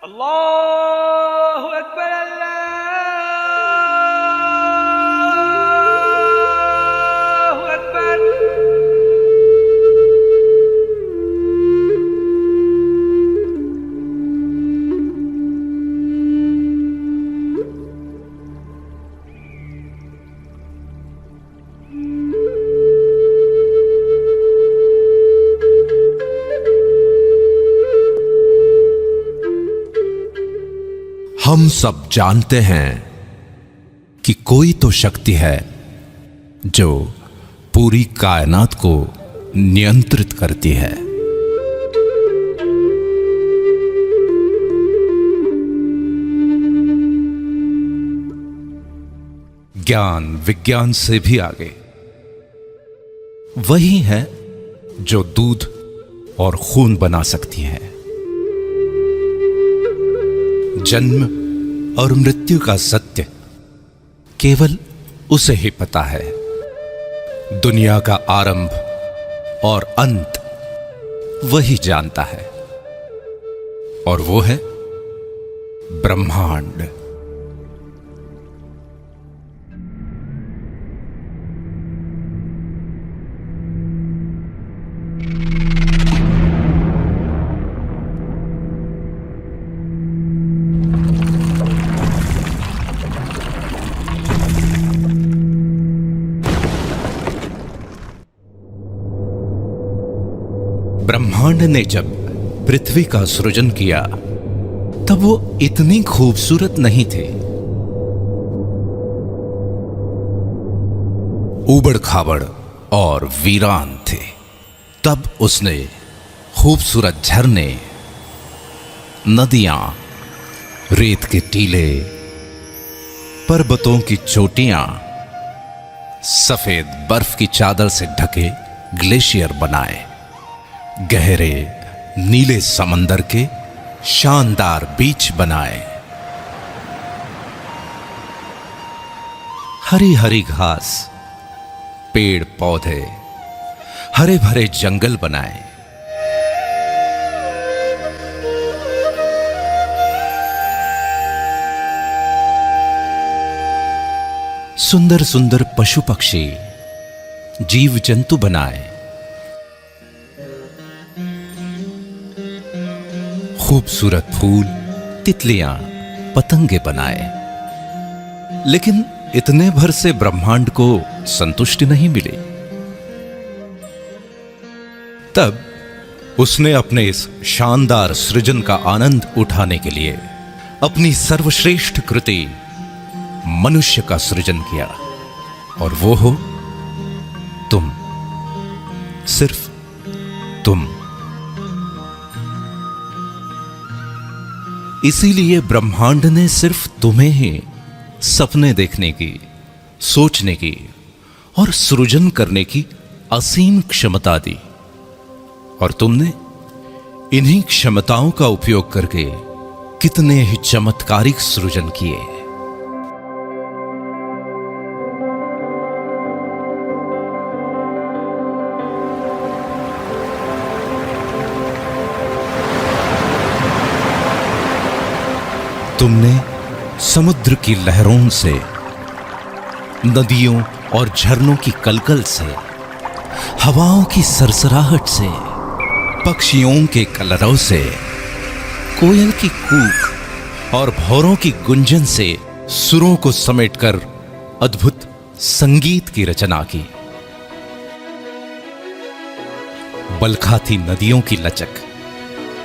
अल्लाहु अकबर अल्लाहु अकबर। हम सब जानते हैं कि कोई तो शक्ति है जो पूरी कायनात को नियंत्रित करती है। ज्ञान विज्ञान से भी आगे वही है जो दूध और खून बना सकती है। जन्म और मृत्यु का सत्य केवल उसे ही पता है। दुनिया का आरंभ और अंत वही जानता है, और वो है ब्रह्मांड। ब्रह्मांड ने जब पृथ्वी का सृजन किया तब वो इतनी खूबसूरत नहीं थे। उबड़ खाबड़ और वीरान थे। तब उसने खूबसूरत झरने, नदियां, रेत के टीले, पर्वतों की चोटियां, सफेद बर्फ की चादर से ढके ग्लेशियर बनाए, गहरे नीले समंदर के शानदार बीच बनाए, हरी हरी घास, पेड़ पौधे, हरे भरे जंगल बनाए। सुंदर सुंदर पशु पक्षी, जीव जंतु बनाए। खूबसूरत फूल, तितलियां, पतंगे बनाए। लेकिन इतने भर से ब्रह्मांड को संतुष्टि नहीं मिली। तब उसने अपने इस शानदार सृजन का आनंद उठाने के लिए अपनी सर्वश्रेष्ठ कृति मनुष्य का सृजन किया, और वो हो तुम, सिर्फ तुम। इसीलिए ब्रह्मांड ने सिर्फ तुम्हें ही सपने देखने की, सोचने की और सृजन करने की असीम क्षमता दी, और तुमने इन्हीं क्षमताओं का उपयोग करके कितने ही चमत्कारिक सृजन किए। तुमने समुद्र की लहरों से, नदियों और झरनों की कलकल से, हवाओं की सरसराहट से, पक्षियों के कलरव से, कोयल की कूक और भौरों की गुंजन से सुरों को समेटकर अद्भुत संगीत की रचना की। बलखाती नदियों की लचक,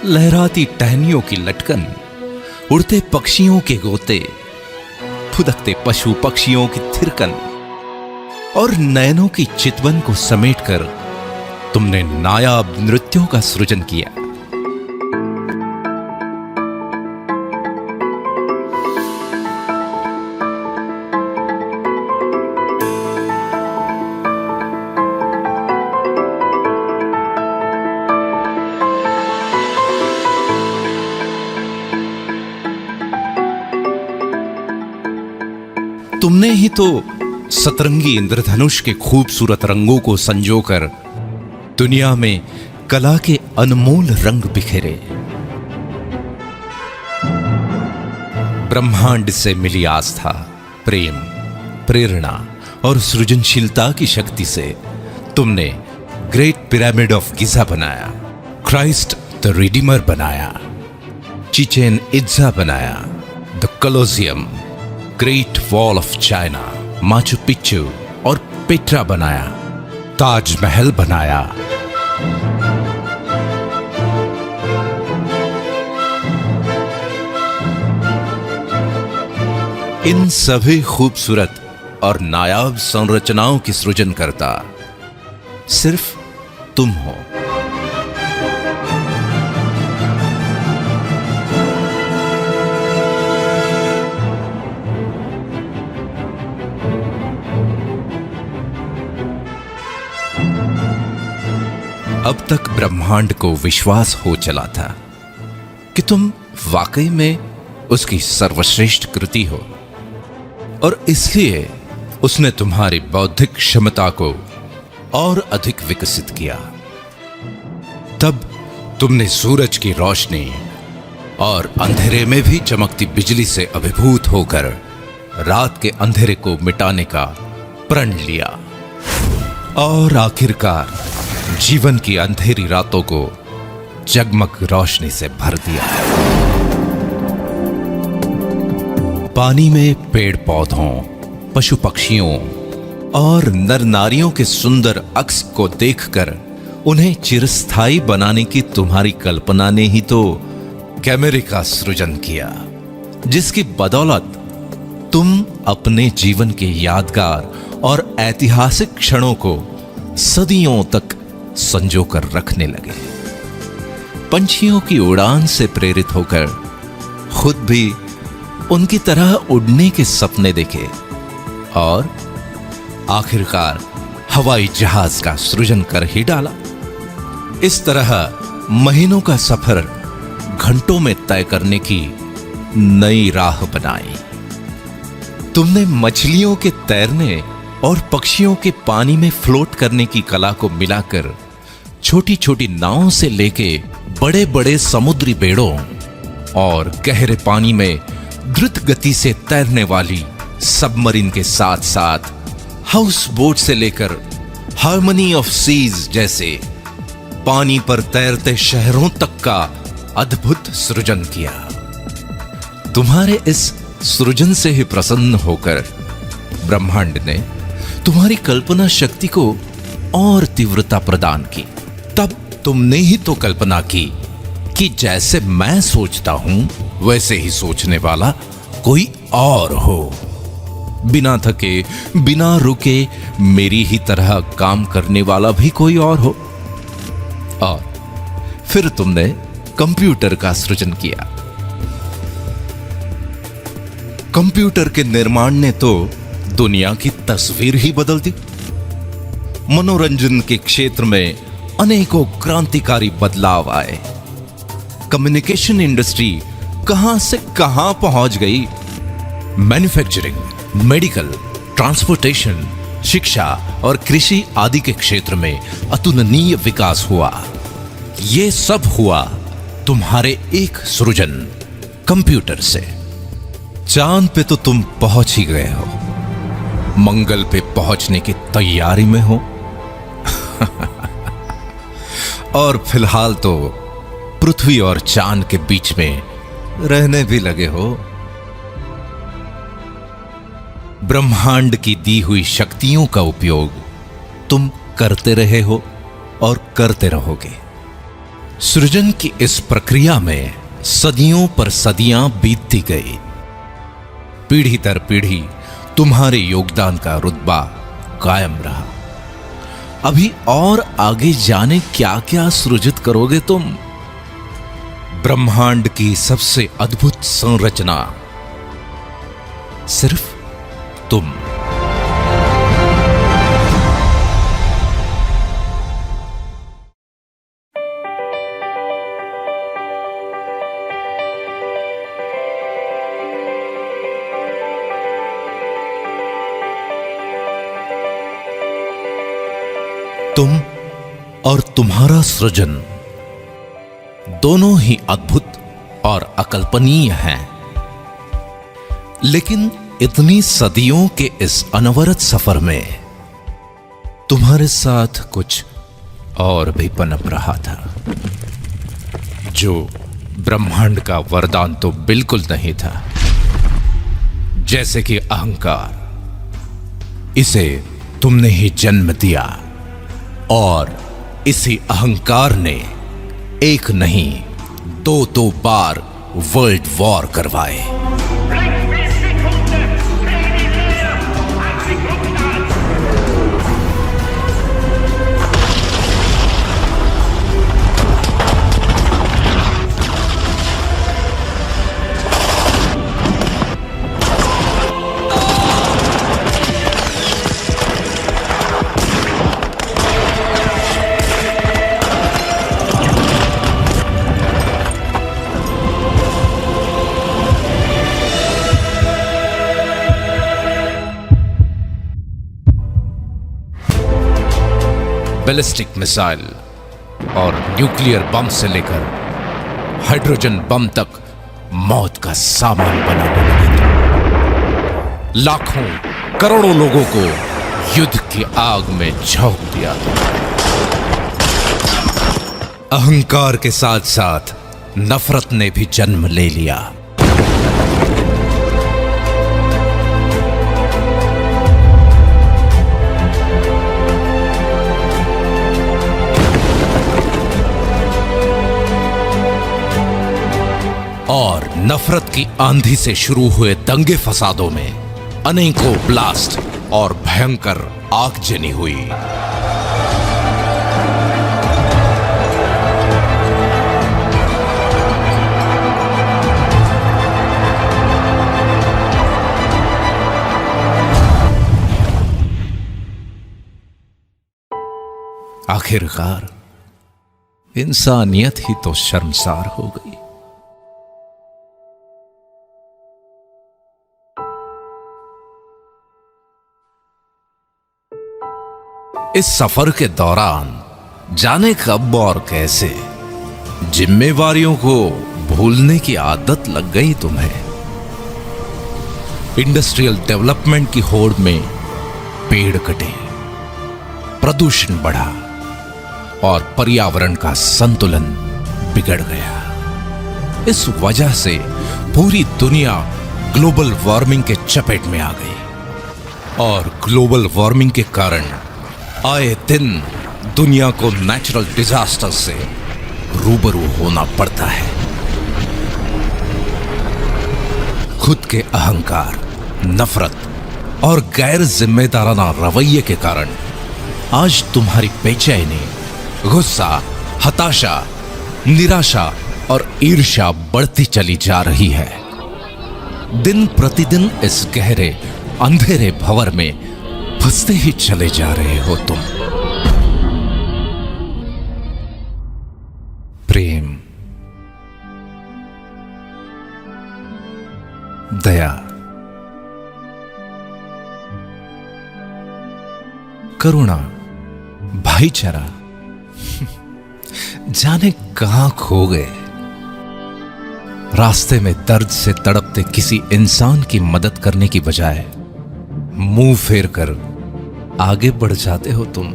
लहराती टहनियों की लटकन, उड़ते पक्षियों के गोते, फुदकते पशु पक्षियों की थिरकन और नयनों की चितवन को समेटकर तुमने नायाब नृत्यों का सृजन किया। तुमने ही तो सतरंगी इंद्रधनुष के खूबसूरत रंगों को संजोकर दुनिया में कला के अनमोल रंग बिखेरे। ब्रह्मांड से मिली आस्था, प्रेम, प्रेरणा और सृजनशीलता की शक्ति से तुमने ग्रेट पिरामिड ऑफ गिजा बनाया, क्राइस्ट द रिडीमर बनाया, चिचेन इत्जा बनाया, the Colosseum, great wall of China, Machu Picchu और पेट्रा बनाया, ताजमहल बनाया। इन सभी खूबसूरत और नायाब संरचनाओं की सृजन करता सिर्फ तुम हो। अब तक ब्रह्मांड को विश्वास हो चला था कि तुम वाकई में उसकी सर्वश्रेष्ठ कृति हो, और इसलिए उसने तुम्हारी बौद्धिक क्षमता को और अधिक विकसित किया। तब तुमने सूरज की रोशनी और अंधेरे में भी चमकती बिजली से अभिभूत होकर रात के अंधेरे को मिटाने का प्रण लिया, और आखिरकार जीवन की अंधेरी रातों को जगमग रोशनी से भर दिया। पानी में पेड़ पौधों, पशु पक्षियों और नर नारियों के सुंदर अक्स को देखकर उन्हें चिरस्थायी बनाने की तुम्हारी कल्पना ने ही तो कैमरे का सृजन किया, जिसकी बदौलत तुम अपने जीवन के यादगार और ऐतिहासिक क्षणों को सदियों तक संजो कर रखने लगे। पंछियों की उड़ान से प्रेरित होकर खुद भी उनकी तरह उड़ने के सपने देखे, और आखिरकार हवाई जहाज का सृजन कर ही डाला। इस तरह महीनों का सफर घंटों में तय करने की नई राह बनाई। तुमने मछलियों के तैरने और पक्षियों के पानी में फ्लोट करने की कला को मिलाकर छोटी छोटी नावों से लेके बड़े बड़े समुद्री बेड़ों और गहरे पानी में द्रुत गति से तैरने वाली सबमरीन के साथ साथ हाउस बोट से लेकर हार्मनी ऑफ सीज जैसे पानी पर तैरते शहरों तक का अद्भुत सृजन किया। तुम्हारे इस सृजन से ही प्रसन्न होकर ब्रह्मांड ने तुम्हारी कल्पना शक्ति को और तीव्रता प्रदान की। तब तुमने ही तो कल्पना की कि जैसे मैं सोचता हूं वैसे ही सोचने वाला कोई और हो, बिना थके बिना रुके मेरी ही तरह काम करने वाला भी कोई और हो। और फिर तुमने कंप्यूटर का सृजन किया। कंप्यूटर के निर्माण ने तो दुनिया की तस्वीर ही बदल दी। मनोरंजन के क्षेत्र में अनेकों क्रांतिकारी बदलाव आए। कम्युनिकेशन इंडस्ट्री कहां से कहां पहुंच गई। मैन्युफैक्चरिंग, मेडिकल, ट्रांसपोर्टेशन, शिक्षा और कृषि आदि के क्षेत्र में अतुलनीय विकास हुआ। यह सब हुआ तुम्हारे एक सृजन कंप्यूटर से। चांद पे तो तुम पहुंच ही गए हो, मंगल पे पहुंचने की तैयारी में हो और फिलहाल तो पृथ्वी और चांद के बीच में रहने भी लगे हो। ब्रह्मांड की दी हुई शक्तियों का उपयोग तुम करते रहे हो और करते रहोगे। सृजन की इस प्रक्रिया में सदियों पर सदियां बीतती गई। पीढ़ी दर पीढ़ी तुम्हारे योगदान का रुतबा कायम रहा। अभी और आगे जाने क्या क्या सृजित करोगे तुम। ब्रह्मांड की सबसे अद्भुत संरचना सिर्फ तुम। तुम और तुम्हारा सृजन दोनों ही अद्भुत और अकल्पनीय हैं। लेकिन इतनी सदियों के इस अनवरत सफर में तुम्हारे साथ कुछ और भी पनप रहा था, जो ब्रह्मांड का वरदान तो बिल्कुल नहीं था। जैसे कि अहंकार, इसे तुमने ही जन्म दिया और इसी अहंकार ने एक नहीं दो बार वर्ल्ड वॉर करवाए। बैलिस्टिक मिसाइल और न्यूक्लियर बम से लेकर हाइड्रोजन बम तक मौत का सामान बनाने लगे थे। लाखों करोड़ों लोगों को युद्ध की आग में झोंक दिया। अहंकार के साथ साथ नफरत ने भी जन्म ले लिया। और नफरत की आंधी से शुरू हुए दंगे फसादों में अनेकों ब्लास्ट और भयंकर आगजनी हुई। आखिरकार इंसानियत ही तो शर्मसार हो गई। इस सफर के दौरान जाने कब और कैसे जिम्मेवारियों को भूलने की आदत लग गई तुम्हें। इंडस्ट्रियल डेवलपमेंट की होड़ में पेड़ कटे, प्रदूषण बढ़ा और पर्यावरण का संतुलन बिगड़ गया। इस वजह से पूरी दुनिया ग्लोबल वार्मिंग के चपेट में आ गई और ग्लोबल वार्मिंग के कारण आए दिन दुनिया को नेचुरल डिजास्टर से रूबरू होना पड़ता है। खुद के अहंकार, नफरत और गैर जिम्मेदाराना रवैये के कारण आज तुम्हारी बेचैनी, गुस्सा, हताशा, निराशा और ईर्ष्या बढ़ती चली जा रही है। दिन प्रतिदिन इस गहरे अंधेरे भंवर में फंसते ही चले जा रहे हो तुम। प्रेम, दया, करुणा, भाईचारा जाने कहां खो गए। रास्ते में दर्द से तड़पते किसी इंसान की मदद करने की बजाय मुंह फेर कर आगे बढ़ जाते हो तुम।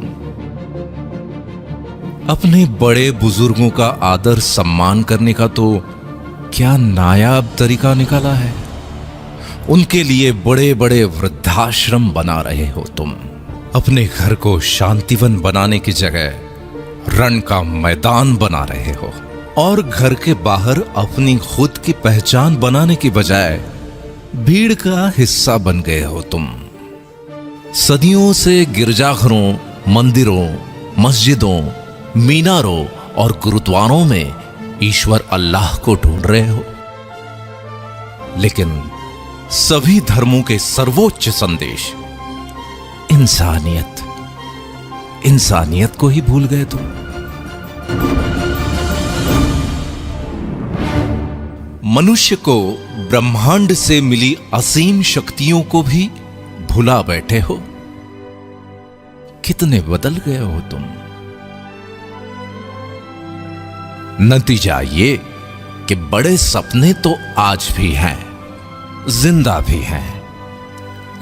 अपने बड़े बुजुर्गों का आदर सम्मान करने का तो क्या नायाब तरीका निकाला है। उनके लिए बड़े बड़े वृद्धाश्रम बना रहे हो तुम। अपने घर को शांतिवन बनाने की जगह रण का मैदान बना रहे हो और घर के बाहर अपनी खुद की पहचान बनाने की बजाय भीड़ का हिस्सा बन गए हो तुम। सदियों से गिरजाघरों, मंदिरों, मस्जिदों, मीनारों और गुरुद्वारों में ईश्वर अल्लाह को ढूंढ रहे हो, लेकिन सभी धर्मों के सर्वोच्च संदेश इंसानियत, इंसानियत को ही भूल गए तुम। मनुष्य को ब्रह्मांड से मिली असीम शक्तियों को भी भुला बैठे हो। कितने बदल गए हो तुम। नतीजा ये कि बड़े सपने तो आज भी हैं, जिंदा भी हैं,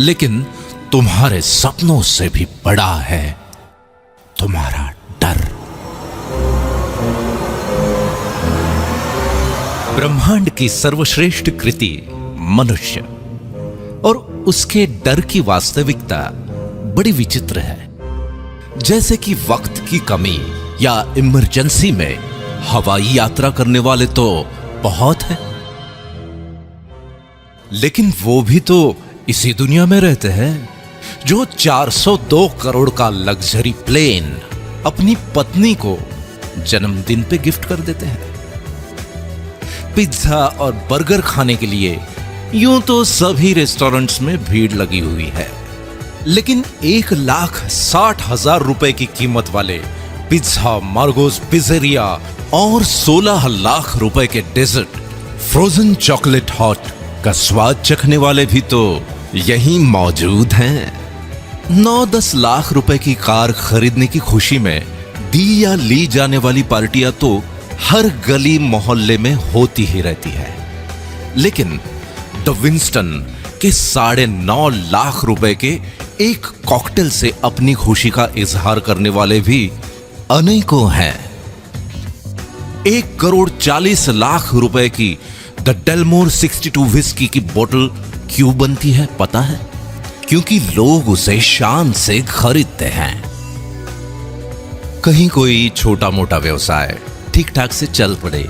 लेकिन तुम्हारे सपनों से भी बड़ा है तुम्हारा डर। ब्रह्मांड की सर्वश्रेष्ठ कृति मनुष्य और उसके डर की वास्तविकता बड़ी विचित्र है। जैसे कि वक्त की कमी या इमरजेंसी में हवाई यात्रा करने वाले तो बहुत हैं, लेकिन वो भी तो इसी दुनिया में रहते हैं जो 402 करोड़ का लग्जरी प्लेन अपनी पत्नी को जन्मदिन पे गिफ्ट कर देते हैं। पिज्जा और बर्गर खाने के लिए यूं तो सभी रेस्टोरेंट्स में भीड़ लगी हुई है, लेकिन 1,60,000 रुपए की कीमत वाले पिज्जा, मार्गोस पिज़्ज़ेरिया और 16 लाख रुपए के डेजर्ट, फ्रोजन चॉकलेट हॉट का स्वाद चखने वाले भी तो यहीं मौजूद हैं। 9-10 लाख रुपए की कार खरीदने की खुशी में दी या ली जाने वाली पार्टियां तो हर गली मोहल्ले में होती ही रहती है, लेकिन द विंस्टन के 9.5 लाख रुपए के एक कॉकटेल से अपनी खुशी का इजहार करने वाले भी अनेकों हैं। 1,40,00,000 रुपए की द डेलमोर 62 विस्की की बोतल क्यों बनती है पता है? क्योंकि लोग उसे शान से खरीदते हैं। कहीं कोई छोटा मोटा व्यवसाय ठीक ठाक से चल पड़े,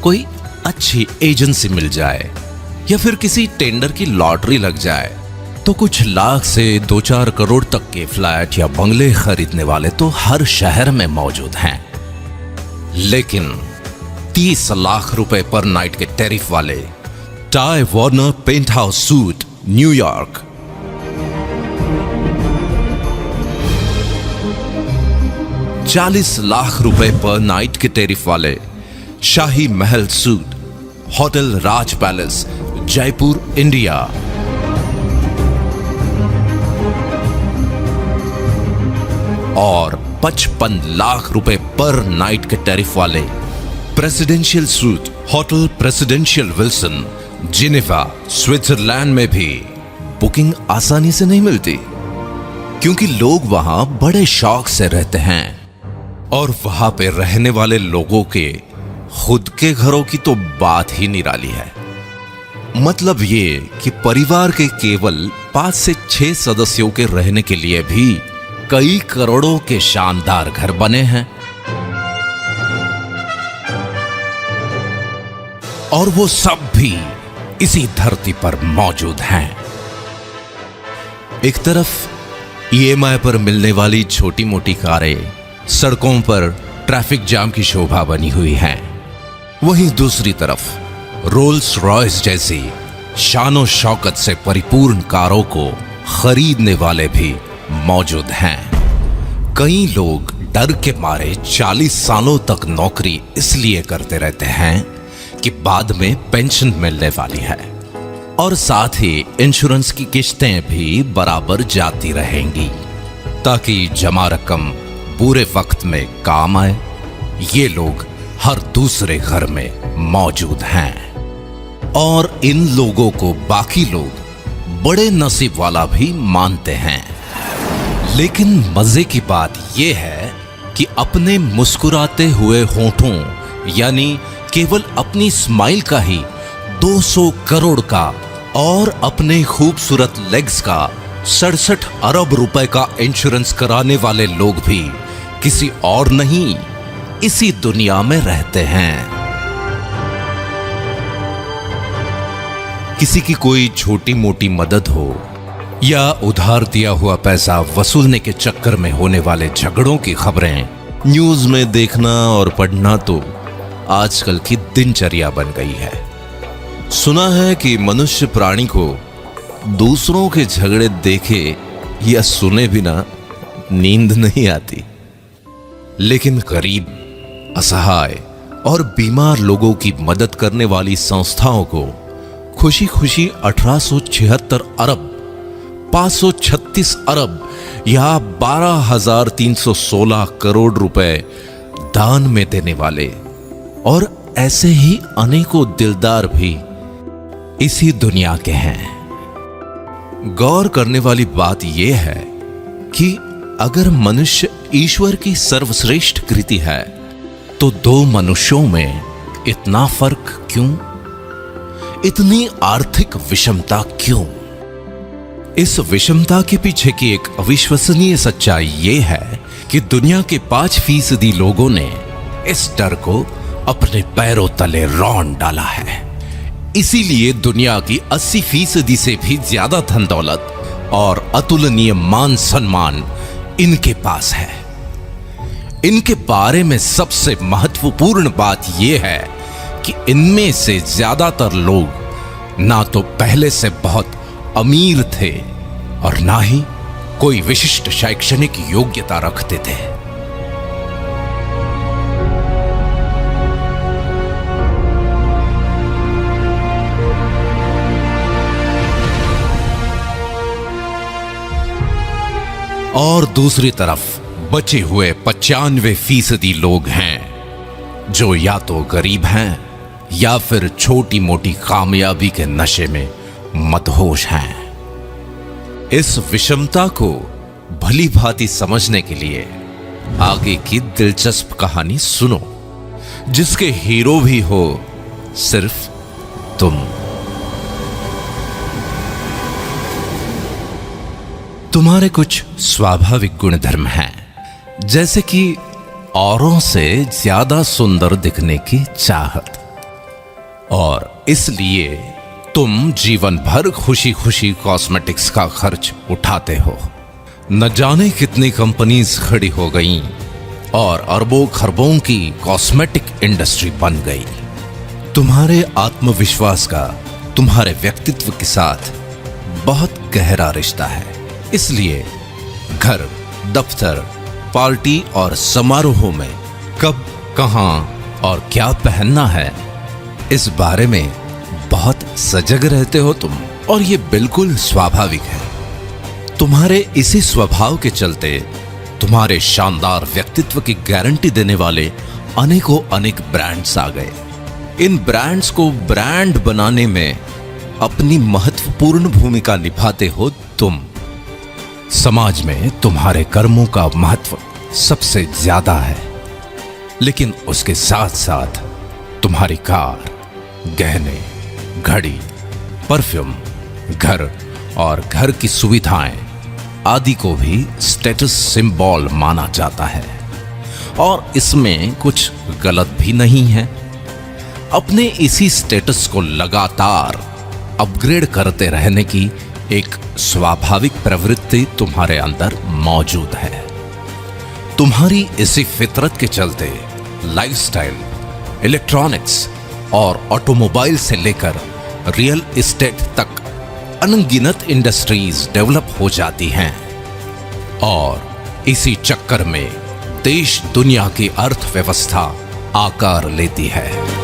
कोई अच्छी एजेंसी मिल जाए या फिर किसी टेंडर की लॉटरी लग जाए तो कुछ लाख से 2-4 करोड़ तक के फ्लैट या बंगले खरीदने वाले तो हर शहर में मौजूद हैं, लेकिन 30 लाख रुपए पर नाइट के टैरिफ वाले Ty Warner penthouse suite New York, 40 lakh रुपए पर नाइट के टैरिफ वाले Shahi Mahal suite hotel Raj palace Jaipur India, और 55 लाख रुपए पर नाइट के टैरिफ वाले presidential suite hotel presidential Wilson Geneva Switzerland में भी बुकिंग आसानी से नहीं मिलती, क्योंकि लोग वहां बड़े शौक से रहते हैं और वहां पे रहने वाले लोगों के खुद के घरों की तो बात ही निराली है। मतलब ये कि परिवार के केवल 5 से 6 सदस्यों के रहने के लिए भी कई करोड़ों के शानदार घर बने हैं, और वो सब भी इसी धरती पर मौजूद हैं। एक तरफ ईएमआई पर मिलने वाली छोटी मोटी कारें सड़कों पर ट्रैफिक जाम की शोभा बनी हुई हैं, वहीं दूसरी तरफ रोल्स रॉयस जैसी शानो शौकत से परिपूर्ण कारों को खरीदने वाले भी मौजूद हैं। कई लोग डर के मारे 40 सालों तक नौकरी इसलिए करते रहते हैं कि बाद में पेंशन मिलने वाली है, और साथ ही इंश्योरेंस की किश्तें भी बराबर जाती रहेंगी ताकि जमा रकम पूरे वक्त में काम आए। ये लोग हर दूसरे घर में मौजूद हैं, और इन लोगों को बाकी लोग बड़े नसीब वाला भी मानते हैं। लेकिन मजे की बात यह है कि अपने मुस्कुराते हुए होठों यानी केवल अपनी स्माइल का ही 200 करोड़ का और अपने खूबसूरत लेग्स का 67 अरब रुपए का इंश्योरेंस कराने वाले लोग भी किसी और नहीं, इसी दुनिया में रहते हैं। किसी की कोई छोटी मोटी मदद हो या उधार दिया हुआ पैसा वसूलने के चक्कर में होने वाले झगड़ों की खबरें न्यूज में देखना और पढ़ना तो आजकल की दिनचर्या बन गई है। सुना है कि मनुष्य प्राणी को दूसरों के झगड़े देखे या सुने बिना नींद नहीं आती, लेकिन गरीब, असहाय और बीमार लोगों की मदद करने वाली संस्थाओं को खुशी खुशी 1876 अरब 536 अरब या 12,316 करोड़ रुपए दान में देने वाले और ऐसे ही अनेकों दिलदार भी इसी दुनिया के हैं। गौर करने वाली बात यह है कि अगर मनुष्य ईश्वर की सर्वश्रेष्ठ कृति है तो दो मनुष्यों में इतना फर्क क्यों? इतनी आर्थिक विषमता क्यों? इस विषमता के पीछे की एक अविश्वसनीय सच्चाई यह है कि दुनिया के 5% लोगों ने इस डर को अपने पैरों तले रौंद डाला है। इसीलिए दुनिया की 80% से भी ज्यादा धन दौलत और अतुलनीय मान सम्मान इनके पास है। इनके बारे में सबसे महत्वपूर्ण बात यह है कि इनमें से ज्यादातर लोग ना तो पहले से बहुत अमीर थे और ना ही कोई विशिष्ट शैक्षणिक योग्यता रखते थे। और दूसरी तरफ बचे हुए 95% लोग हैं जो या तो गरीब हैं या फिर छोटी मोटी कामयाबी के नशे में मदहोश हैं। इस विषमता को भली भांति समझने के लिए आगे की दिलचस्प कहानी सुनो, जिसके हीरो भी हो सिर्फ तुम। तुम्हारे कुछ स्वाभाविक गुणधर्म हैं, जैसे कि औरों से ज्यादा सुंदर दिखने की चाहत, और इसलिए तुम जीवन भर खुशी खुशी कॉस्मेटिक्स का खर्च उठाते हो। न जाने कितनी कंपनीज खड़ी हो गईं और अरबों खरबों की कॉस्मेटिक इंडस्ट्री बन गई। तुम्हारे आत्मविश्वास का तुम्हारे व्यक्तित्व के साथ बहुत गहरा रिश्ता है। इसलिए घर, दफ्तर, पार्टी और समारोहों में कब, कहां और क्या पहनना है, इस बारे में बहुत सजग रहते हो तुम, और ये बिल्कुल स्वाभाविक है। तुम्हारे इसी स्वभाव के चलते तुम्हारे शानदार व्यक्तित्व की गारंटी देने वाले अनेकों अनेक ब्रांड्स आ गए। इन ब्रांड्स को ब्रांड बनाने में अपनी महत्वपूर्ण भूमिका निभाते हो तुम। समाज में तुम्हारे कर्मों का महत्व सबसे ज्यादा है, लेकिन उसके साथ साथ तुम्हारी कार, गहने, घड़ी, परफ्यूम, घर और घर की सुविधाएं आदि को भी स्टेटस सिंबल माना जाता है, और इसमें कुछ गलत भी नहीं है। अपने इसी स्टेटस को लगातार अपग्रेड करते रहने की एक स्वाभाविक प्रवृत्ति तुम्हारे अंदर मौजूद है। तुम्हारी इसी फितरत के चलते लाइफस्टाइल, इलेक्ट्रॉनिक्स और ऑटोमोबाइल से लेकर रियल एस्टेट तक अनगिनत इंडस्ट्रीज डेवलप हो जाती हैं, और इसी चक्कर में देश दुनिया की अर्थव्यवस्था आकार लेती है।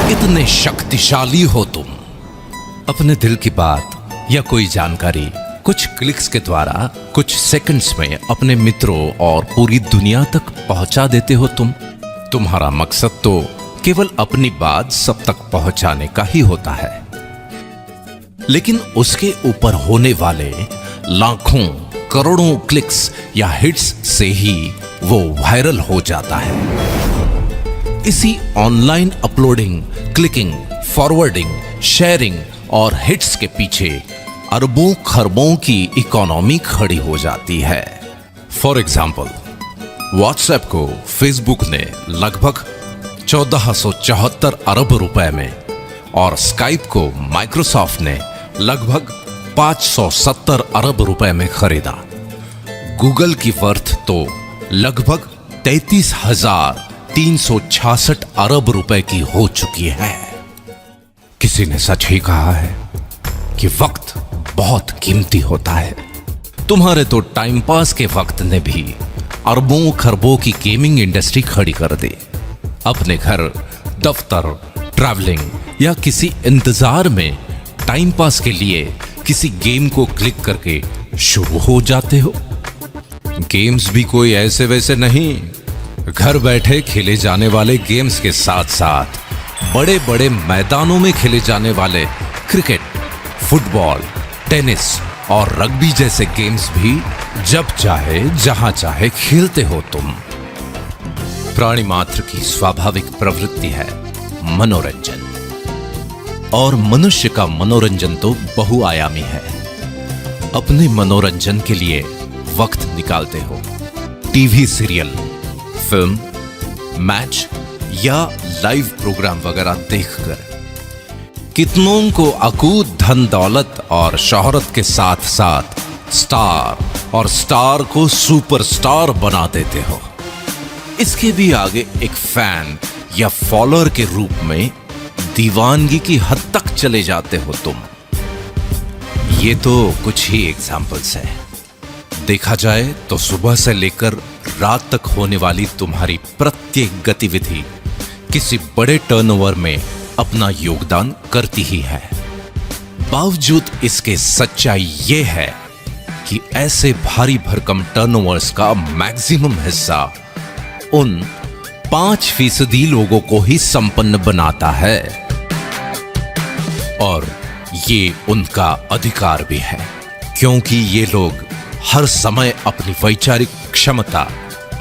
इतने शक्तिशाली हो तुम। अपने दिल की बात या कोई जानकारी कुछ क्लिक्स के द्वारा कुछ सेकंड्स में अपने मित्रों और पूरी दुनिया तक पहुंचा देते हो तुम। तुम्हारा मकसद तो केवल अपनी बात सब तक पहुंचाने का ही होता है, लेकिन उसके ऊपर होने वाले लाखों करोड़ों क्लिक्स या हिट्स से ही वो वायरल हो जाता है। इसी online uploading, clicking, forwarding, sharing और हिट्स के पीछे अरबों खरबों की इकोनॉमी खड़ी हो जाती है। फॉर एग्जाम्पल, व्हाट्सएप को फेसबुक ने लगभग 1474 अरब रुपए में, और स्काइप को माइक्रोसॉफ्ट ने लगभग 570 अरब रुपए में खरीदा। गूगल की वर्थ तो लगभग 33,366 अरब रुपए की हो चुकी है। किसी ने सच ही कहा है कि वक्त बहुत कीमती होता है। तुम्हारे तो टाइम पास के वक्त ने भी अरबों खरबों की गेमिंग इंडस्ट्री खड़ी कर दी। अपने घर, दफ्तर, ट्रैवलिंग या किसी इंतजार में टाइम पास के लिए किसी गेम को क्लिक करके शुरू हो जाते हो। गेम्स भी कोई ऐसे वैसे नहीं, घर बैठे खेले जाने वाले गेम्स के साथ साथ बड़े बड़े मैदानों में खेले जाने वाले क्रिकेट, फुटबॉल, टेनिस और रग्बी जैसे गेम्स भी जब चाहे जहां चाहे खेलते हो तुम। प्राणी मात्र की स्वाभाविक प्रवृत्ति है मनोरंजन, और मनुष्य का मनोरंजन तो बहुआयामी है। अपने मनोरंजन के लिए वक्त निकालते हो टीवी सीरियल, फिल्म, मैच या लाइव प्रोग्राम वगैरह देखकर। कितनों को अकूत धन दौलत और शोहरत के साथ साथ स्टार और स्टार को सुपरस्टार बना देते हो। इसके भी आगे एक फैन या फॉलोअर के रूप में दीवानगी की हद तक चले जाते हो तुम। ये तो कुछ ही एग्जाम्पल्स है। देखा जाए तो सुबह से लेकर रात तक होने वाली तुम्हारी प्रत्येक गतिविधि किसी बड़े टर्नओवर में अपना योगदान करती ही है। बावजूद इसके सच्चाई ये है कि ऐसे भारी भरकम टर्नओवर्स का मैक्सिमम हिस्सा उन 5% लोगों को ही संपन्न बनाता है, और ये उनका अधिकार भी है, क्योंकि ये लोग हर समय अपनी वैचारिक क्षमता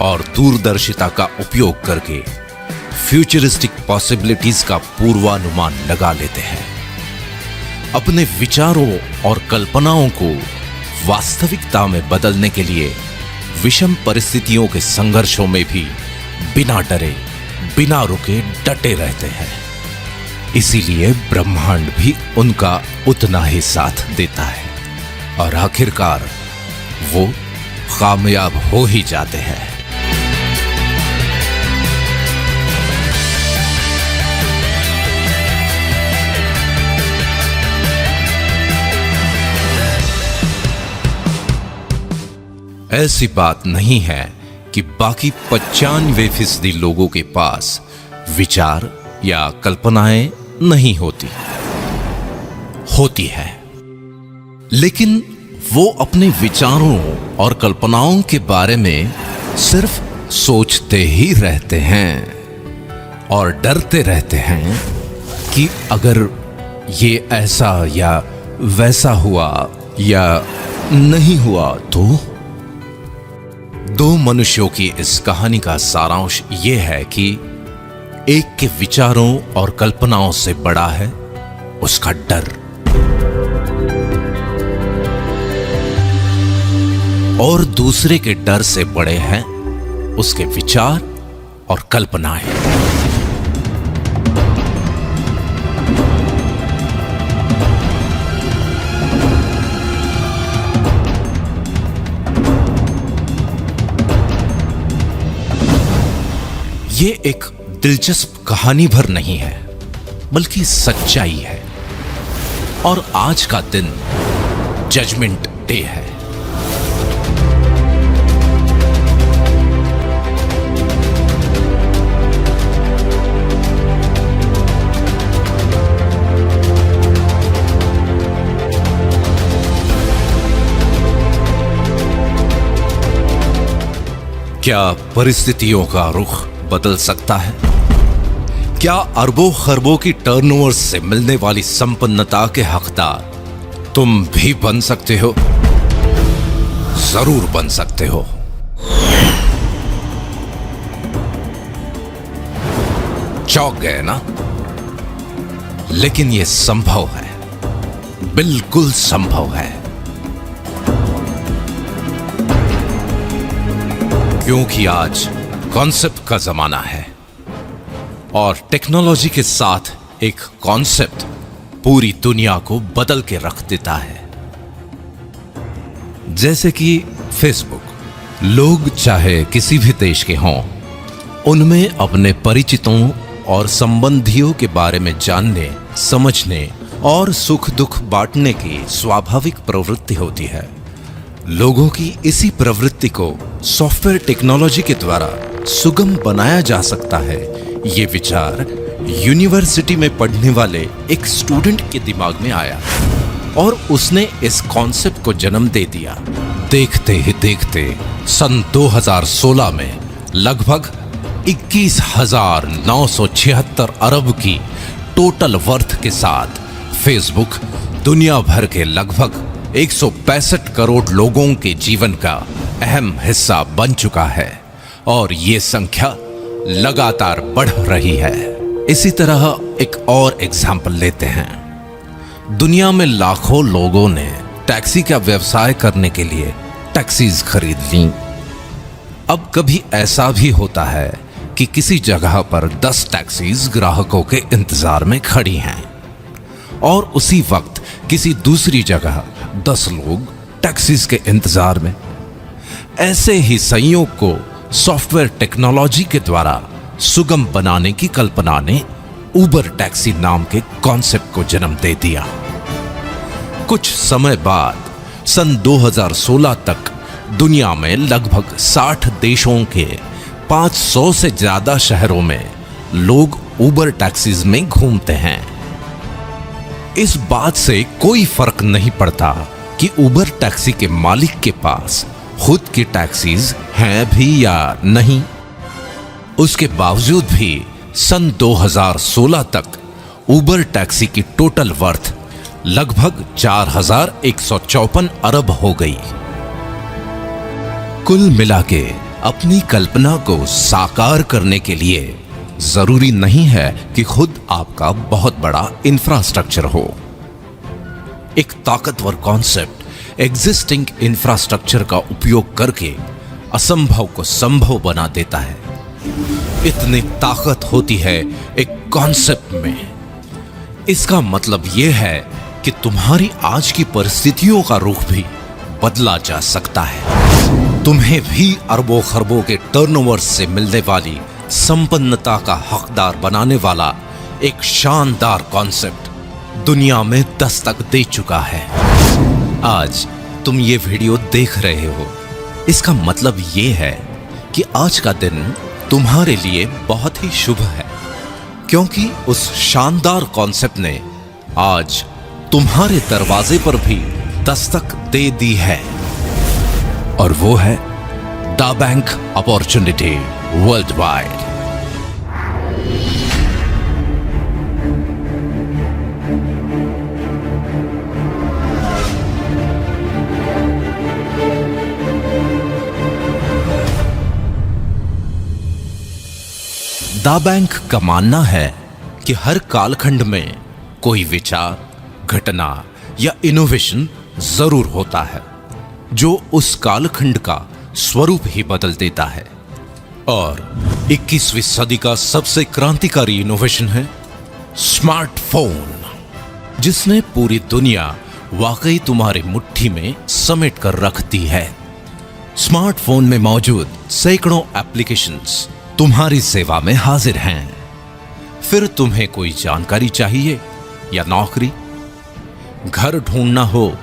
और दूरदर्शिता का उपयोग करके फ्यूचरिस्टिक पॉसिबिलिटीज का पूर्वानुमान लगा लेते हैं। अपने विचारों और कल्पनाओं को वास्तविकता में बदलने के लिए विषम परिस्थितियों के संघर्षों में भी बिना डरे, बिना रुके डटे रहते हैं। इसीलिए ब्रह्मांड भी उनका उतना ही साथ देता है, और आखिरकार वो कामयाब हो ही जाते हैं। ऐसी बात नहीं है कि बाकी 95% लोगों के पास विचार या कल्पनाएं नहीं होती है, लेकिन वो अपने विचारों और कल्पनाओं के बारे में सिर्फ सोचते ही रहते हैं और डरते रहते हैं कि अगर ये ऐसा या वैसा हुआ या नहीं हुआ तो। दो मनुष्यों की इस कहानी का सारांश ये है कि एक के विचारों और कल्पनाओं से बड़ा है उसका डर, और दूसरे के डर से बड़े हैं उसके विचार और कल्पनाएं। ये एक दिलचस्प कहानी भर नहीं है, बल्कि सच्चाई है। और आज का दिन जजमेंट डे है। क्या परिस्थितियों का रुख बदल सकता है? क्या अरबों खरबों की टर्नओवर से मिलने वाली संपन्नता के हकदार तुम भी बन सकते हो? जरूर बन सकते हो। चौंक गए ना? लेकिन यह संभव है, बिल्कुल संभव है, क्योंकि आज कॉन्सेप्ट का जमाना है, और टेक्नोलॉजी के साथ एक कॉन्सेप्ट पूरी दुनिया को बदल के रख देता है। जैसे कि फेसबुक। लोग चाहे किसी भी देश के हों, उनमें अपने परिचितों और संबंधियों के बारे में जानने, समझने और सुख दुख बांटने की स्वाभाविक प्रवृत्ति होती है। लोगों की इसी प्रवृत्ति को सॉफ्टवेयर टेक्नोलॉजी के द्वारा सुगम बनाया जा सकता है, ये विचार यूनिवर्सिटी में पढ़ने वाले एक स्टूडेंट के दिमाग में आया और उसने इस कॉन्सेप्ट को जन्म दे दिया। देखते ही देखते सन 2016 में लगभग 21,976 अरब की टोटल वर्थ के साथ फेसबुक दुनिया भर के लगभग 165 करोड़ लोगों के जीवन का अहम हिस्सा बन चुका है और ये संख्या लगातार बढ़ रही है। इसी तरह एक और एग्जाम्पल लेते हैं। दुनिया में लाखों लोगों ने टैक्सी का व्यवसाय करने के लिए टैक्सीज खरीद ली। अब कभी ऐसा भी होता है कि किसी जगह पर 10 टैक्सीज ग्राहकों के इंतजार में खड़ी हैं और उसी वक्त किसी दूसरी जगह 10 लोग टैक्सीज के इंतजार में। ऐसे ही संयोग को सॉफ्टवेयर टेक्नोलॉजी के द्वारा सुगम बनाने की कल्पना ने उबर टैक्सी नाम के कॉन्सेप्ट को जन्म दे दिया। कुछ समय बाद सन 2016 तक दुनिया में लगभग 60 देशों के 500 से ज्यादा शहरों में लोग उबर टैक्सीज में घूमते हैं। इस बात से कोई फर्क नहीं पड़ता कि उबर टैक्सी के मालिक के पास खुद की टैक्सीज हैं भी या नहीं। उसके बावजूद भी सन 2016 तक उबर टैक्सी की टोटल वर्थ लगभग 4,154 अरब हो गई। कुल मिलाके अपनी कल्पना को साकार करने के लिए जरूरी नहीं है कि खुद आपका बहुत बड़ा इंफ्रास्ट्रक्चर हो। एक ताकतवर कॉन्सेप्ट एग्जिस्टिंग इंफ्रास्ट्रक्चर का उपयोग करके असंभव को संभव बना देता है। इतनी ताकत होती है एक कॉन्सेप्ट में। इसका मतलब यह है कि तुम्हारी आज की परिस्थितियों का रुख भी बदला जा सकता है। तुम्हें भी अरबों खरबों के टर्नओवर से मिलने वाली संपन्नता का हकदार बनाने वाला एक शानदार कॉन्सेप्ट दुनिया में दस्तक दे चुका है। आज तुम ये वीडियो देख रहे हो, इसका मतलब ये है कि आज का दिन तुम्हारे लिए बहुत ही शुभ है, क्योंकि उस शानदार कॉन्सेप्ट ने आज तुम्हारे दरवाजे पर भी दस्तक दे दी है और वो है दा बैंक अपॉर्चुनिटी वर्ल्ड वाइड। दा बैंक का मानना है कि हर कालखंड में कोई विचार, घटना या इनोवेशन जरूर होता है जो उस कालखंड का स्वरूप ही बदल देता है। और 21वीं सदी का सबसे क्रांतिकारी इनोवेशन है स्मार्टफोन, जिसने पूरी दुनिया वाकई तुम्हारी मुट्ठी में समेट कर रख दी है। स्मार्टफोन में मौजूद सैकड़ों एप्लीकेशंस तुम्हारी सेवा में हाजिर हैं। फिर तुम्हें कोई जानकारी चाहिए या नौकरी, घर ढूंढना हो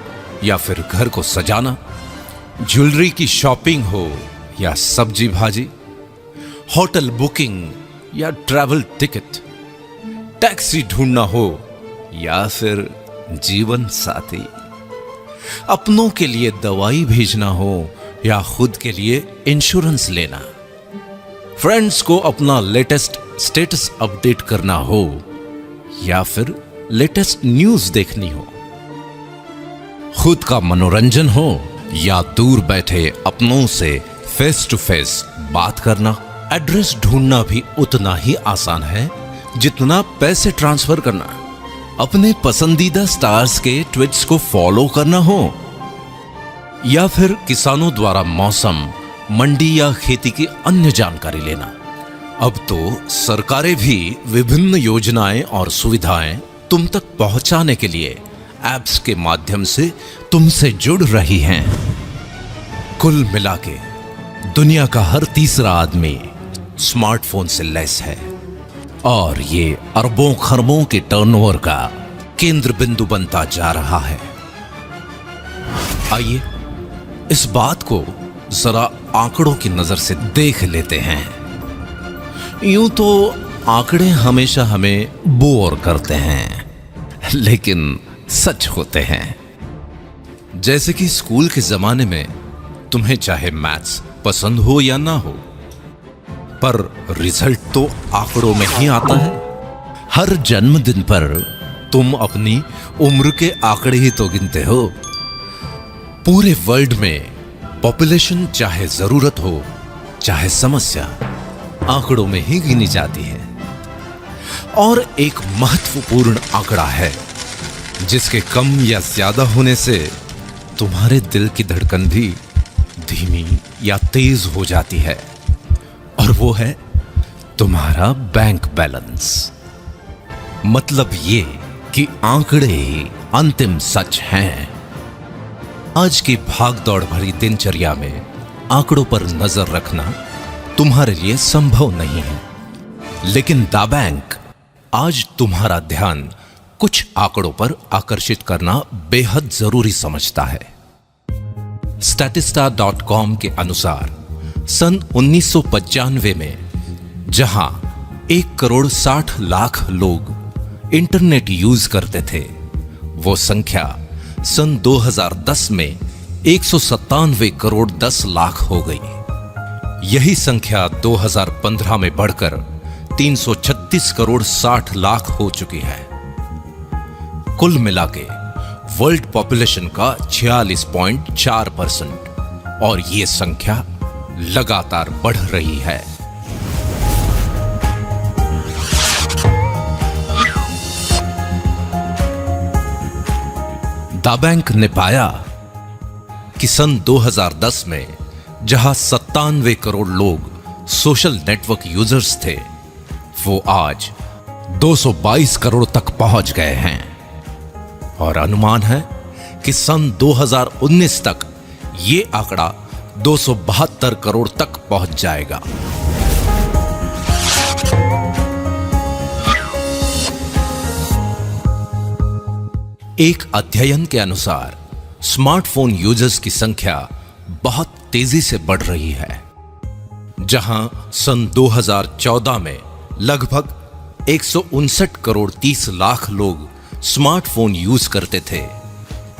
या फिर घर को सजाना, ज्वेलरी की शॉपिंग हो या सब्जी भाजी, होटल बुकिंग या ट्रैवल टिकट, टैक्सी ढूंढना हो या फिर जीवन साथी, अपनों के लिए दवाई भेजना हो या खुद के लिए इंश्योरेंस लेना, फ्रेंड्स को अपना लेटेस्ट स्टेटस अपडेट करना हो या फिर लेटेस्ट न्यूज देखनी हो, खुद का मनोरंजन हो या दूर बैठे अपनों से फेस टू फेस बात करना, एड्रेस ढूंढना भी उतना ही आसान है जितना पैसे ट्रांसफर करना, अपने पसंदीदा स्टार्स के ट्वीट्स को फॉलो करना हो या फिर किसानों द्वारा मौसम, मंडी या खेती की अन्य जानकारी लेना। अब तो सरकारें भी विभिन्न योजनाएं और सुविधाएं तुम तक पहुंचाने के लिए ऐप्स के माध्यम से तुमसे जुड़ रही हैं। कुल मिलाके दुनिया का हर तीसरा आदमी स्मार्टफोन से लैस है और ये अरबों खरबों के टर्नओवर का केंद्र बिंदु बनता जा रहा है। आइए इस बात को जरा आंकड़ों की नजर से देख लेते हैं। यूं तो आंकड़े हमेशा हमें बोर करते हैं, लेकिन सच होते हैं। जैसे कि स्कूल के जमाने में तुम्हें चाहे मैथ्स पसंद हो या ना हो, पर रिजल्ट तो आंकड़ों में ही आता है। हर जन्मदिन पर तुम अपनी उम्र के आंकड़े ही तो गिनते हो। पूरे वर्ल्ड में पॉपुलेशन चाहे जरूरत हो चाहे समस्या, आंकड़ों में ही गिनी जाती है। और एक महत्वपूर्ण आंकड़ा है जिसके कम या ज्यादा होने से तुम्हारे दिल की धड़कन भी धीमी या तेज हो जाती है, और वो है तुम्हारा बैंक बैलेंस। मतलब ये कि आंकड़े ही अंतिम सच हैं। आज की भागदौड़ भरी दिनचर्या में आंकड़ों पर नजर रखना तुम्हारे लिए संभव नहीं है, लेकिन द बैंक आज तुम्हारा ध्यान कुछ आंकड़ों पर आकर्षित करना बेहद जरूरी समझता है। statista.com के अनुसार सन 1995 में जहां 1,60,00,000 लोग इंटरनेट यूज करते थे, वो संख्या सन 2010 में 197,10,00,000 हो गई। यही संख्या 2015 में बढ़कर 336,60,00,000 हो चुकी है। कुल मिलाके वर्ल्ड पॉपुलेशन का 46.4%, और ये संख्या लगातार बढ़ रही है। द बैंक ने पाया कि सन 2010 में जहां 97 करोड़ लोग सोशल नेटवर्क यूजर्स थे, वो आज 222 करोड़ तक पहुंच गए हैं, और अनुमान है कि सन 2019 तक ये आंकड़ा 272 करोड़ तक पहुंच जाएगा। एक अध्ययन के अनुसार स्मार्टफोन यूजर्स की संख्या बहुत तेजी से बढ़ रही है। जहां सन 2014 में लगभग 159 करोड़ 30 लाख लोग स्मार्टफोन यूज करते थे,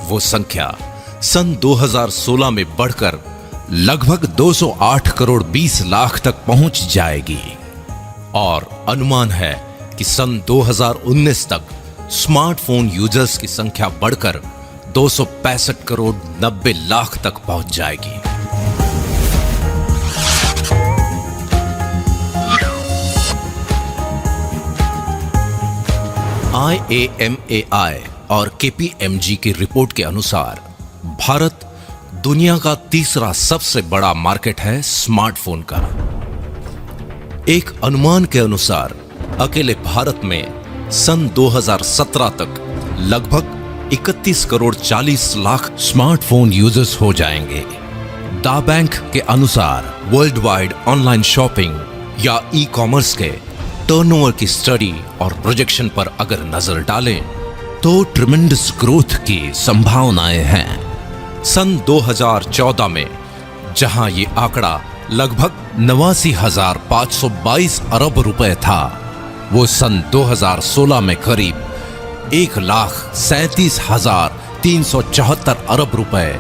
वो संख्या सन 2016 में बढ़कर लगभग 208 करोड़ 20 लाख तक पहुंच जाएगी, और अनुमान है कि सन 2019 तक स्मार्टफोन यूजर्स की संख्या बढ़कर 265 करोड़ 90 लाख तक पहुंच जाएगी। IAMAI और KPMG की रिपोर्ट के अनुसार भारत दुनिया का तीसरा सबसे बड़ा मार्केट है स्मार्टफोन का। एक अनुमान के अनुसार अकेले भारत में सन 2017 तक लगभग 31 करोड़ 40 लाख स्मार्टफोन यूजर्स हो जाएंगे। द बैंक के अनुसार वर्ल्ड वाइड ऑनलाइन शॉपिंग या ई कॉमर्स के टर्नओवर की स्टडी और प्रोजेक्शन पर अगर नजर डालें तो ट्रिमेंडस ग्रोथ की संभावनाएं हैं। सन 2014 में जहां ये आंकड़ा लगभग 89,522 अरब रुपए था, वो सन 2016 में करीब 1,37,374 अरब रुपए,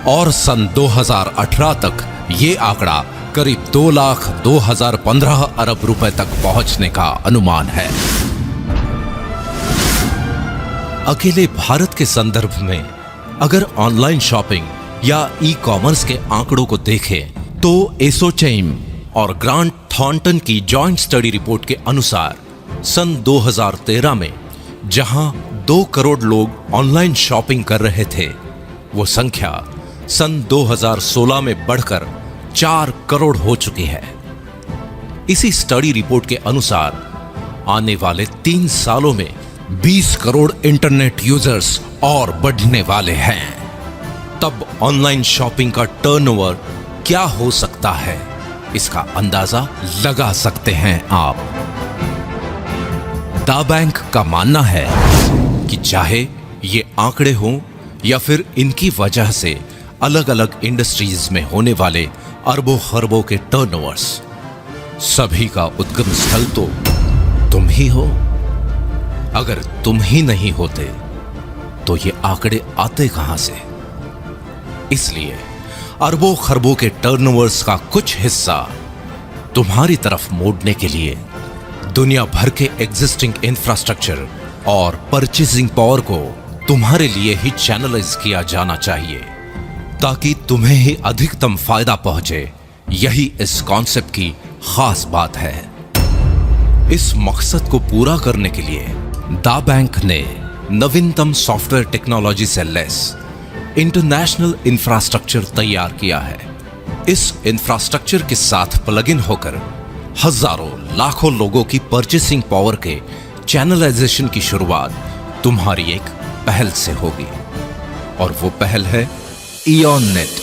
और सन 2018 तक ये आंकड़ा करीब 2,02,015 अरब रुपए तक पहुंचने का अनुमान है। अकेले भारत के संदर्भ में अगर ऑनलाइन शॉपिंग या ई कॉमर्स के आंकड़ों को देखें तो एसोचैम और ग्रांट थॉर्नटन की जॉइंट स्टडी रिपोर्ट के अनुसार सन 2013 में जहां 2 करोड़ लोग ऑनलाइन शॉपिंग कर रहे थे, वो संख्या सन 2016 में बढ़कर 4 करोड़ हो चुकी है। इसी स्टडी रिपोर्ट के अनुसार आने वाले 3 सालों में 20 करोड़ इंटरनेट यूजर्स और बढ़ने वाले हैं। तब ऑनलाइन शॉपिंग का टर्नओवर क्या हो सकता है, इसका अंदाजा लगा सकते हैं आप। द बैंक का मानना है कि चाहे ये आंकड़े हों या फिर इनकी वजह से अलग अलग इंडस्ट्रीज में होने वाले अरबों खरबों के टर्नओवर्स, सभी का उद्गम स्थल तो तुम ही हो। अगर तुम ही नहीं होते तो ये आंकड़े आते कहां से? इसलिए अरबों खरबों के टर्नओवर्स का कुछ हिस्सा तुम्हारी तरफ मोड़ने के लिए दुनिया भर के एग्जिस्टिंग इंफ्रास्ट्रक्चर और परचेसिंग पावर को तुम्हारे लिए ही चैनलाइज किया जाना चाहिए, ताकि तुम्हें ही अधिकतम फायदा पहुंचे। यही इस कॉन्सेप्ट की खास बात है। इस मकसद को पूरा करने के लिए दा बैंक ने नवीनतम सॉफ्टवेयर टेक्नोलॉजी से लेस इंटरनेशनल इंफ्रास्ट्रक्चर तैयार किया है। इस इंफ्रास्ट्रक्चर के साथ प्लग इन होकर हजारों लाखों लोगों की परचेसिंग पावर के चैनलाइजेशन की शुरुआत तुम्हारी एक पहल से होगी, और वो पहल है इयॉन नेट।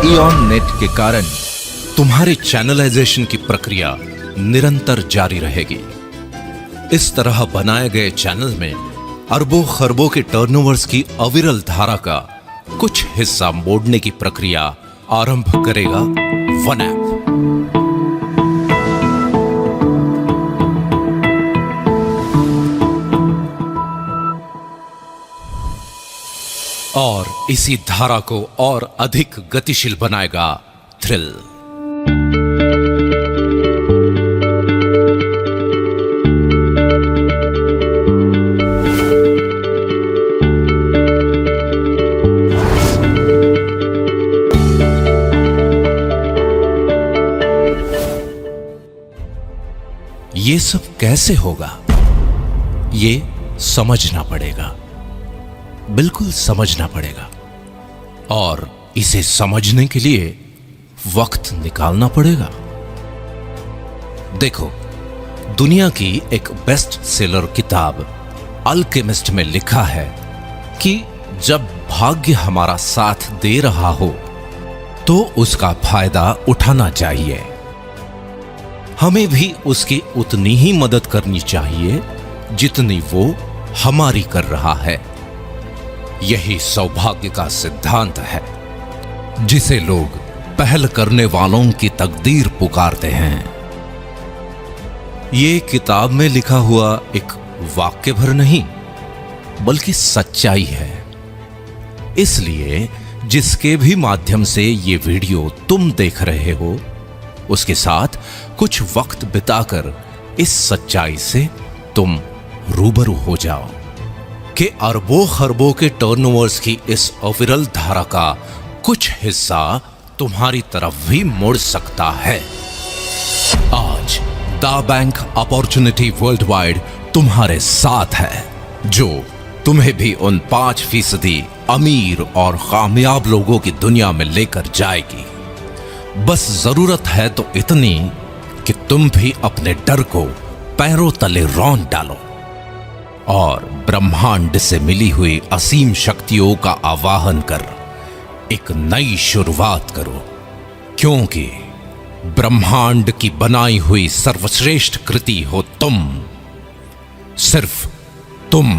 इयॉन नेट के कारण तुम्हारे चैनलाइजेशन की प्रक्रिया निरंतर जारी रहेगी। इस तरह बनाए गए चैनल में अरबों खरबों के टर्नओवर्स की अविरल धारा का कुछ हिस्सा मोड़ने की प्रक्रिया आरंभ करेगा वन ऐप। और इसी धारा को और अधिक गतिशील बनाएगा थ्रिल। ये सब कैसे होगा, ये समझना पड़ेगा, बिल्कुल समझना पड़ेगा। और इसे समझने के लिए वक्त निकालना पड़ेगा। देखो, दुनिया की एक बेस्ट सेलर किताब अल्केमिस्ट में लिखा है कि जब भाग्य हमारा साथ दे रहा हो तो उसका फायदा उठाना चाहिए। हमें भी उसकी उतनी ही मदद करनी चाहिए जितनी वो हमारी कर रहा है। यही सौभाग्य का सिद्धांत है, जिसे लोग पहल करने वालों की तकदीर पुकारते हैं। ये किताब में लिखा हुआ एक वाक्य भर नहीं, बल्कि सच्चाई है। इसलिए जिसके भी माध्यम से ये वीडियो तुम देख रहे हो, उसके साथ कुछ वक्त बिताकर इस सच्चाई से तुम रूबरू हो जाओ कि अरबों खरबों के टर्नओवर्स की इस अविरल धारा का कुछ हिस्सा तुम्हारी तरफ भी मुड़ सकता है। आज दा बैंक अपॉर्चुनिटी वर्ल्ड वाइड तुम्हारे साथ है, जो तुम्हें भी उन 5% अमीर और कामयाब लोगों की दुनिया में लेकर जाएगी। बस जरूरत है तो इतनी कि तुम भी अपने डर को पैरों तले रौंद डालो और ब्रह्मांड से मिली हुई असीम शक्तियों का आवाहन कर एक नई शुरुआत करो, क्योंकि ब्रह्मांड की बनाई हुई सर्वश्रेष्ठ कृति हो तुम, सिर्फ तुम।